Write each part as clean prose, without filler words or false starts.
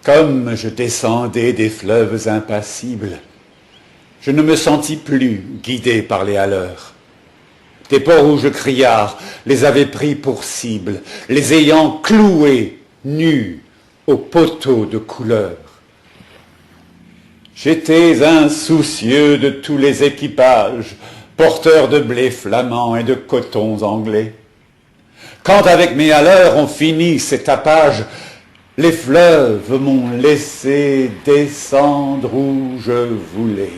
Comme je descendais des fleuves impassibles, je ne me sentis plus guidé par les haleurs. Des peaux-rouges criards les avaient pris pour cible, les ayant cloués, nus, aux poteaux de couleur. J'étais insoucieux de tous les équipages, porteurs de blé flamand et de cotons anglais. Quand avec mes haleurs on finit ces tapages, les fleuves m'ont laissé descendre où je voulais.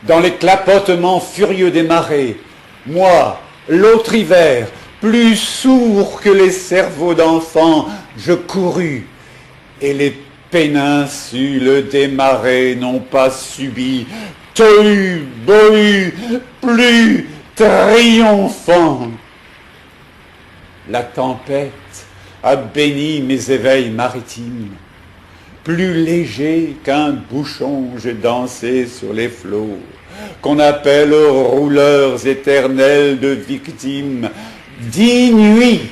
Dans les clapotements furieux des marées, moi, l'autre hiver, plus sourd que les cerveaux d'enfants, je courus, et les péninsules des marais n'ont pas subi tohu-bohu plus triomphant. La tempête a béni mes éveils maritimes. Plus léger qu'un bouchon, j'ai dansé sur les flots, qu'on appelle rouleurs éternels de victimes, 10 nuits,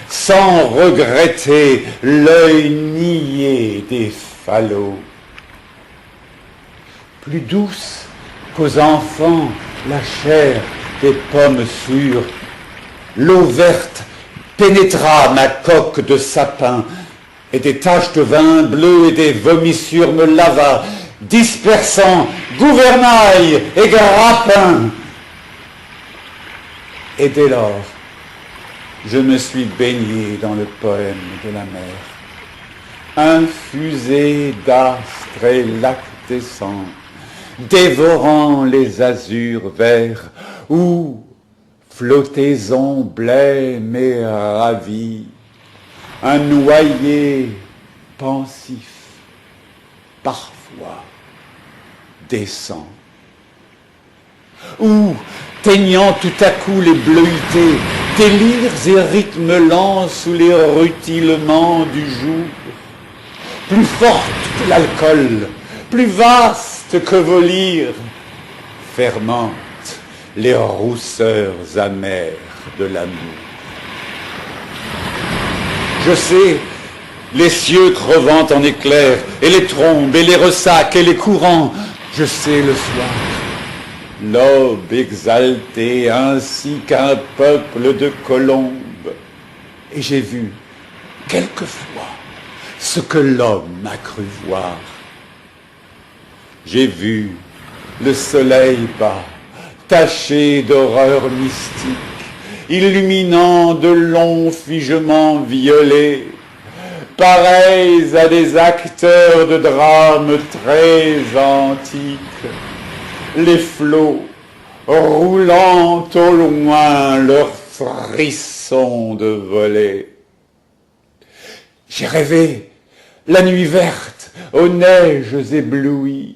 sans regretter l'œil niais des falots. Plus douce qu'aux enfants la chair des pommes sûres, l'eau verte pénétra ma coque de sapin, et des taches de vin bleu et des vomissures me lava, dispersant gouvernail et grappin. Et dès lors, je me suis baigné dans le poème de la mer, infusé d'astres et lactescents, dévorant les azurs verts, où flottaison blême et ravie, un noyer pensif, parfois descend, où, teignant tout à coup les bleuités, délires et rythmes lents sous les rutilements du jour, plus forte que l'alcool, plus vaste que vos lyres, fermentent les rousseurs amères de l'amour. Je sais, les cieux crevant en éclairs, et les trombes, et les ressacs, et les courants, je sais le soir, l'aube exaltée ainsi qu'un peuple de colombes, et j'ai vu, quelquefois, ce que l'homme a cru voir. J'ai vu le soleil bas, taché d'horreurs mystiques, illuminant de longs figements violets, pareils à des acteurs de drames très antiques, les flots roulant au loin leurs frissons de volée. J'ai rêvé la nuit verte aux neiges éblouies,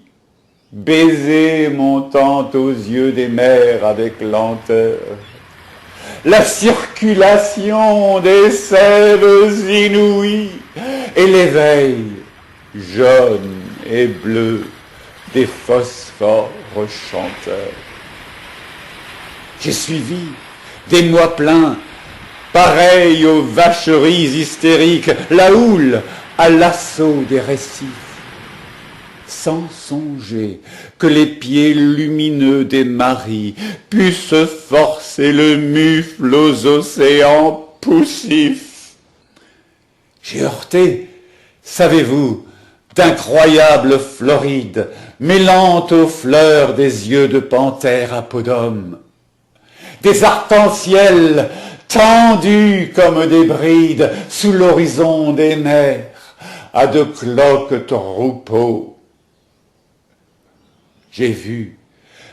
baiser montant aux yeux des mers avec lenteur, la circulation des sèves inouïes et l'éveil jaune et bleu des phosphores chanteurs. J'ai suivi des mois pleins, pareils aux vacheries hystériques, la houle à l'assaut des récifs, sans songer que les pieds lumineux des maris puissent forcer le mufle aux océans poussifs. J'ai heurté, savez-vous, d'incroyables Florides, mêlant aux fleurs des yeux de panthère à peau d'homme, des arcs-en-ciel tendus comme des brides sous l'horizon des mers, à de cloques troupeaux. J'ai vu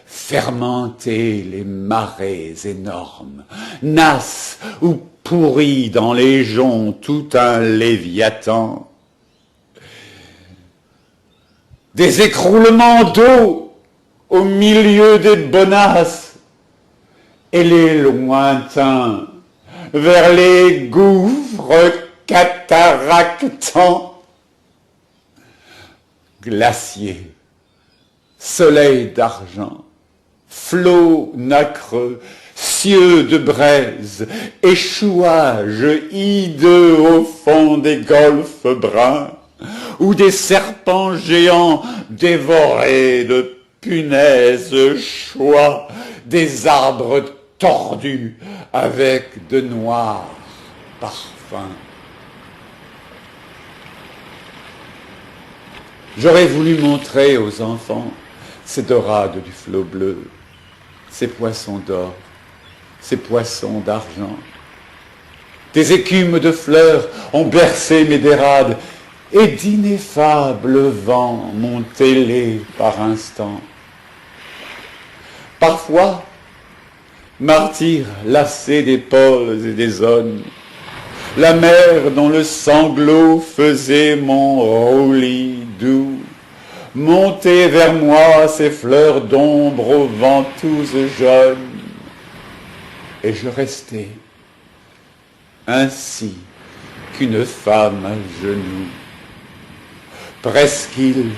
fermenter les marées énormes, nasses ou pourris dans les joncs tout un léviathan. Des écroulements d'eau au milieu des bonasses et les lointains vers les gouffres cataractants. Glaciers, soleil d'argent, flots nacreux, cieux de braise, échouages hideux au fond des golfes bruns, où des serpents géants dévorés de punaises choient des arbres tordus avec de noirs parfums. J'aurais voulu montrer aux enfants ces dorades du flot bleu, ces poissons d'or, ces poissons d'argent. Des écumes de fleurs ont bercé mes dérades, et d'ineffables vents m'ont ailé par instants. Parfois, martyr lassé des pôles et des zones, la mer dont le sanglot faisait mon roulis doux, montait vers moi ses fleurs d'ombre aux ventouses jaunes, et je restais ainsi qu'une femme à genoux, presqu'île,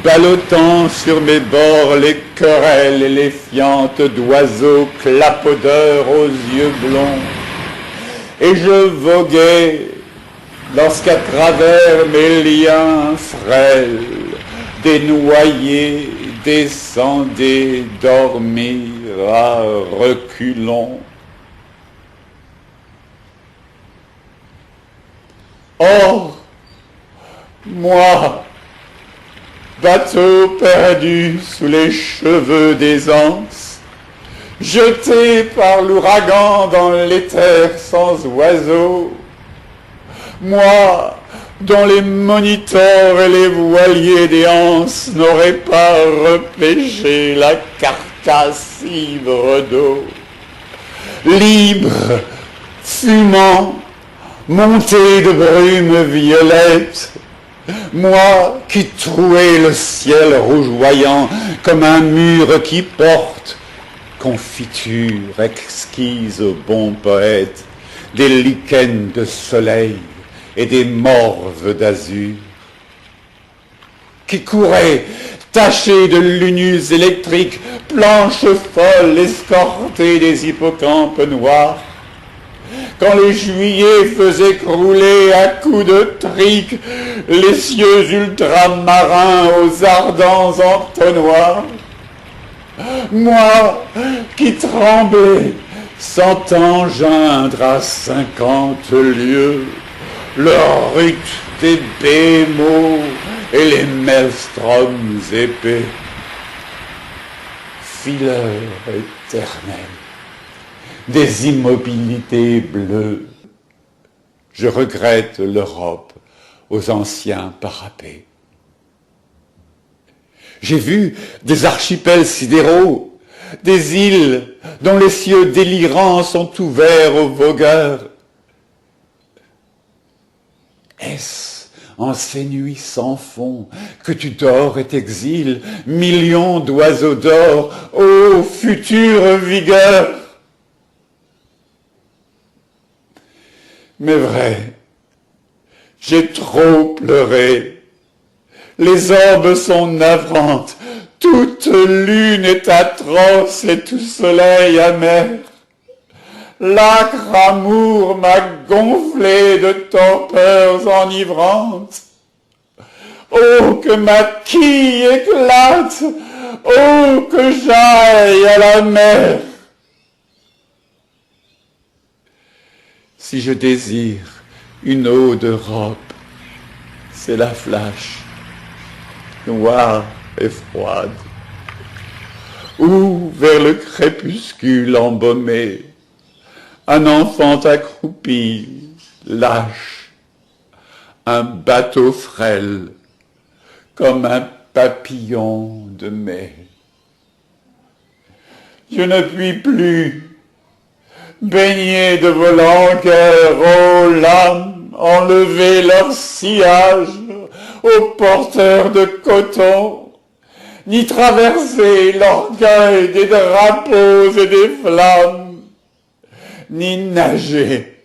ballottant sur mes bords les querelles et les fientes d'oiseaux clapodeurs aux yeux blonds. Et je voguais lorsqu'à travers mes liens frêles, des noyés descendaient dormir à reculons. Or, moi, bateau perdu sous les cheveux des anses, jeté par l'ouragan dans l'éther sans oiseaux, moi, dont les moniteurs et les voiliers des anses n'auraient pas repêché la carcasse ivre d'eau, libre, fumant, monté de brume violette, moi qui trouais le ciel rougeoyant comme un mur qui porte, confiture exquise au bon poète, des lichens de soleil et des morves d'azur, qui courait, taché de lunules électriques, planches folles escortées des hippocampes noirs, quand les juillets faisaient crouler à coups de trique les cieux ultramarins aux ardents entonnoirs, moi qui tremblais, sentant geindre à 50 lieues le rut des bémots et les maelstroms épais, fileurs éternels des immobilités bleues, je regrette l'Europe aux anciens parapets. J'ai vu des archipels sidéraux, des îles dont les cieux délirants sont ouverts aux vogueurs. Est-ce en ces nuits sans fond que tu dors et t'exiles, millions d'oiseaux d'or, ô future vigueur? Mais vrai, j'ai trop pleuré. Les orbes sont navrantes, toute lune est atroce et tout soleil amer. L'âcre amour m'a gonflé de torpeurs enivrantes. Oh, que ma quille éclate! Oh, que j'aille à la mer! Si je désire une eau d'Europe, c'est la flash, noire et froide, ou vers le crépuscule embaumé, un enfant accroupi, lâche, un bateau frêle, comme un papillon de mai. Je ne puis plus, baigner de vos langueurs, ô lames, enlever leur sillage aux porteurs de coton, ni traverser l'orgueil des drapeaux et des flammes, ni nager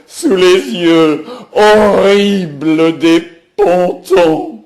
sous les yeux horribles des pontons.